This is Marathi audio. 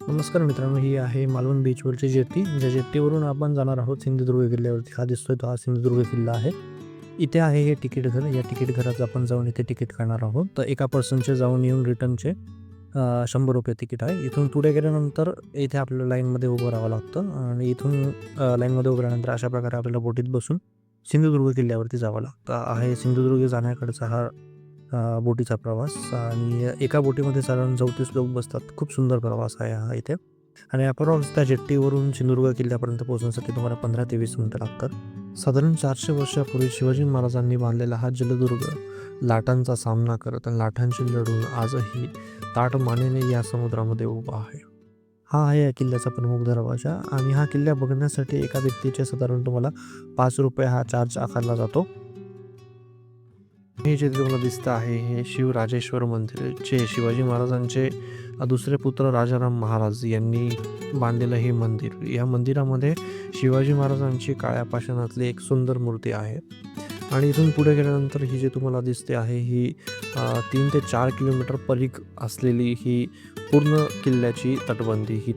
नमस्कार मित्रांनो, ही आहे मालवण बीचवरची जेट्टी. ज्या जेट्टीवरून आपण जाणार आहोत सिंधुदुर्ग किल्ल्यावरती. हा दिसतोय तो हा सिंधुदुर्ग किल्ला आहे. इथे आहे हे तिकीट घर. या तिकीट घरात आपण जाऊन इथे तिकीट काढणार आहोत. तर एका पर्सनचे जाऊन येऊन रिटर्नचे ₹100 तिकीट आहे. इथून पुढे गेल्यानंतर इथे आपल्याला लाईनमध्ये उभं राहावं लागतं आणि इथून लाईनमध्ये उभं राहिल्यानंतर अशा प्रकारे आपल्याला बोटीत बसून सिंधुदुर्ग किल्ल्यावरती जावं लागतं. आहे सिंधुदुर्ग जाण्याकडचा हा बोटीचा प्रवास आणि एका बोटीमध्ये साधारण 34 लोक बसतात. खूप सुंदर प्रवास आहे हा इथे आणि अप्रॉक्स त्या जेट्टीवरून सिंधुदुर्ग किल्ल्यापर्यंत पोहोचण्यासाठी तुम्हाला 15 ते 20 मिनिटं लागतात. साधारण 400 वर्षापूर्वी शिवाजी महाराजांनी बांधलेला हा जलदुर्ग लाटांचा सामना करत आणि लाटांशी लढून आजही ताठ मानेने या समुद्रामध्ये उभा आहे. हा आहे या किल्ल्याचा प्रमुख दरवाजा आणि हा किल्ला बघण्यासाठी एका व्यक्तीचे साधारण तुम्हाला ₹5 हा चार्ज आकारला जातो. हे जे तुम्हाला दिसतं आहे हे शिवराजेश्वर मंदिर, जे शिवाजी महाराजांचे दुसरे पुत्र राजाराम महाराज यांनी बांधलेलं हे मंदिर. या मंदिरामध्ये शिवाजी महाराजांची काळ्या पाषाणातली एक सुंदर मूर्ती आहे आणि इथून पुढे गेल्यानंतर ही जी तुम्हाला दिसते आहे ही 3 ते 4 किलोमीटर परीघ असलेली ही पूर्ण किल्ल्याची तटबंदी ही